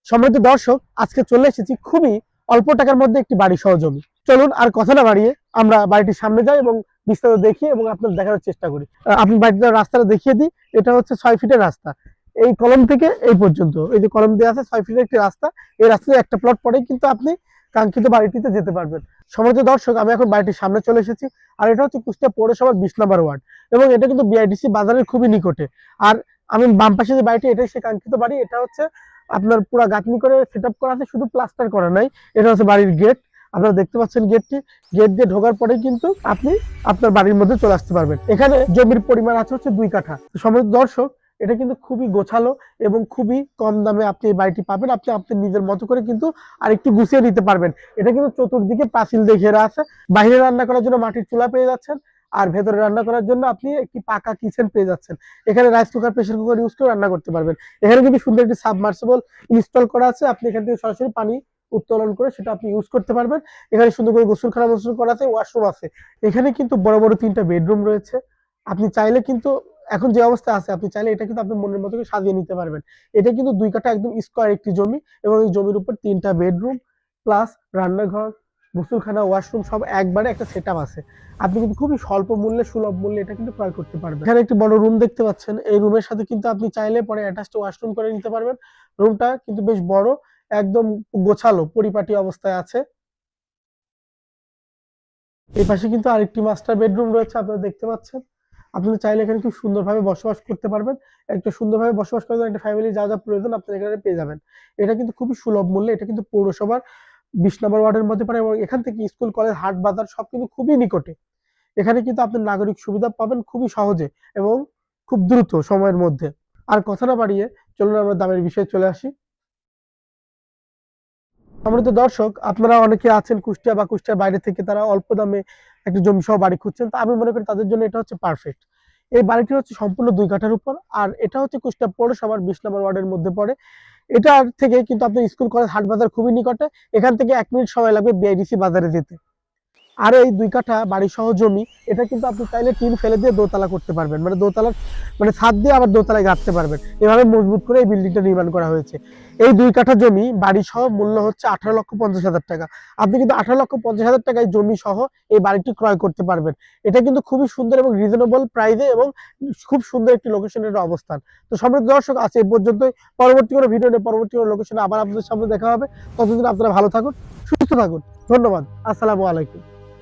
সম্মানিত দর্শক, আজকে চলে এসেছি খুবই অল্প টাকার মধ্যে একটি বাড়ি সহ জমি। চলুন আর কথা না বাড়িয়ে আমরা বাড়িটির সামনে যাই এবং বিস্তারিত দেখি এবং আপনার দেখানোর চেষ্টা করি। আপনি বাড়িটার রাস্তাটা দেখিয়ে দিই। এটা হচ্ছে 6 ফিটের রাস্তা। এই কলম থেকে এই পর্যন্ত এই যে কলম দেওয়া আছে 6 ফিটের একটি রাস্তা। এই রাস্তায় একটা প্লট পরেই কিন্তু আপনি কাঙ্ক্ষিত বাড়িটিতে যেতে পারবেন। সম্মানিত দর্শক, আমি এখন বাড়িটির সামনে চলে এসেছি। আর এটা হচ্ছে কুষ্টিয়া পৌরসভার 20 নম্বর ওয়ার্ড এবং এটা কিন্তু বিআইডিসি বাজারের খুবই নিকটে। আর আমি বাম পাশে যে বাড়িটি, এটাই সে কাঙ্ক্ষিত বাড়ি। এটা হচ্ছে আপনার পুরো গাঁথনি করে সেটআপ করা আছে, শুধু প্লাস্টার করা নাই। এটা হচ্ছে বাড়ির গেট। আপনারা দেখতে পাচ্ছেন গেটটি। গেট দিয়ে ঢোকার পরেই কিন্তু আপনি আপনার বাড়ির মধ্যে চলে আসতে পারবেন। এখানে জমির পরিমাণ আছে হচ্ছে 2 কাঠা। সম্মানিত দর্শক, এটা কিন্তু খুবই গোছালো এবং খুবই কম দামে আপনি এই বাড়িটি পাবেন। আপনি আপনার নিজের মতো করে কিন্তু আরেকটু গুছিয়ে নিতে পারবেন। এটা কিন্তু চতুর্দিকে পাঁচিল দিয়ে ঘেরা আছে। বাইরে রান্না করার জন্য মাটির চুলা পেয়ে যাচ্ছেন, আর ভেতরে রান্না করার জন্য আপনি একটি পাকা কিচেন পেয়ে যাচ্ছেন। এখানে rice cooker, pressure cooker use করে রান্না করতে পারবেন। এখানে কিন্তু সুন্দর একটি সাবমার্সিবল ইনস্টল করা আছে। আপনি এখান থেকে সরাসরি পানি উত্তোলন করে সেটা আপনি ইউজ করতে পারবেন। এখানে সুন্দর করে গোসলখানা মোসল করা আছে, ওয়াশরুম আছে। এখানে কিন্তু বড় বড় 3টা বেডরুম রয়েছে। আপনি চাইলে কিন্তু এখন যে অবস্থা আছে, আপনি চাইলে এটা কিন্তু আপনার মনের মতো করে সাজিয়ে নিতে পারবেন। এটা কিন্তু 2 কাঠা একদম স্কোয়ার একটি জমি এবং এই জমির উপর 3টা বেডরুম প্লাস রান্নাঘর, গোসলখানা, ওয়াশরুম সব একবারে একটা সেটআপ আছে। আপনি কিন্তু খুবই স্বল্প মূল্যে, সুলভ মূল্যে এটা কিন্তু ক্রয় করতে পারবেন। এখানে একটি বড় রুম দেখতে পাচ্ছেন। এই রুমের সাথে কিন্তু আপনি চাইলে পরে অ্যাটাচড ওয়াশরুম করে নিতে পারবেন। রুমটা কিন্তু বেশ বড়, একদম গোছালো পরিপাটি অবস্থায় আছে। এই পাশে কিন্তু আরেকটি মাস্টার বেডরুম রয়েছে, আপনারা দেখতে পাচ্ছেন। আপনি চাইলে এখানে খুব সুন্দরভাবে বসবাস করতে পারবেন। একটা সুন্দরভাবে বসবাস করার জন্য একটা ফ্যামিলি যা যা প্রয়োজন আপনি এখানে পেয়ে যাবেন। এটা কিন্তু খুবই সুলভ মূল্যে। এটা কিন্তু পৌরসভার 20 নম্বর ওয়ার্ডের মধ্যে পড়ে এবং এখান থেকে স্কুল, কলেজ, হাট, বাজার সব কিন্তু খুবই নিকটে। এখানে কিন্তু আপনি নাগরিক সুবিধা পাবেন খুবই সহজে এবং খুব দ্রুত সময়ের মধ্যে। আর কথা না বাড়িয়ে চলুন আমরা দামের বিষয়ে চলে আসি। সম্মানিত দর্শক, আপনারা অনেকে আছেন কুষ্টিয়া বা কুষ্টিয়ার বাইরে থেকে, তারা অল্প দামে একটা জমি সহ বাড়ি খুঁজছেন। তো আমি মনে করি তাদের জন্য এটা হচ্ছে পারফেক্ট। এই বাড়িটি হচ্ছে সম্পূর্ণ 2 কাঠার উপর। আর এটা হচ্ছে কুষ্টিয়া পৌরসভার 20 নম্বর ওয়ার্ডের মধ্যে পড়ে। এটার থেকে কিন্তু আপনার স্কুল, কলেজ, হাট, বাজার খুবই নিকটে। এখান থেকে 1 মিনিট সময় লাগবে বিআইডিসি বাজারে যেতে। আর এই 2 কাঠা বাড়ি সহ জমি, এটা কিন্তু আপনি চাইলে টিন ফেলে দিয়ে দোতলা করতে পারবেন। মানে দোতলার মানে ছাদ দিয়ে আবার দোতলায় গাঁথতে পারবেন। এভাবে মজবুত করে এই বিল্ডিংটা নির্মাণ করা হয়েছে। এই 2 কাঠা জমি বাড়ি সহ মূল্য হচ্ছে 18,50,000 টাকা। আপনি কিন্তু 18,50,000 টাকায় জমি সহ এই বাড়িটি ক্রয় করতে পারবেন। এটা কিন্তু খুবই সুন্দর এবং রিজনেবল প্রাইসে এবং খুব সুন্দর একটি লোকেশনের অবস্থান। তো সম্মানিত দর্শক, আজ এই পর্যন্তই। পরবর্তী কোনো ভিডিও নিয়ে পরবর্তী কোনো লোকেশনে আবার আপনাদের সামনে দেখা হবে। ততদিন আপনারা ভালো থাকুন, সুস্থ থাকুন। ধন্যবাদ। আসসালামু আলাইকুম।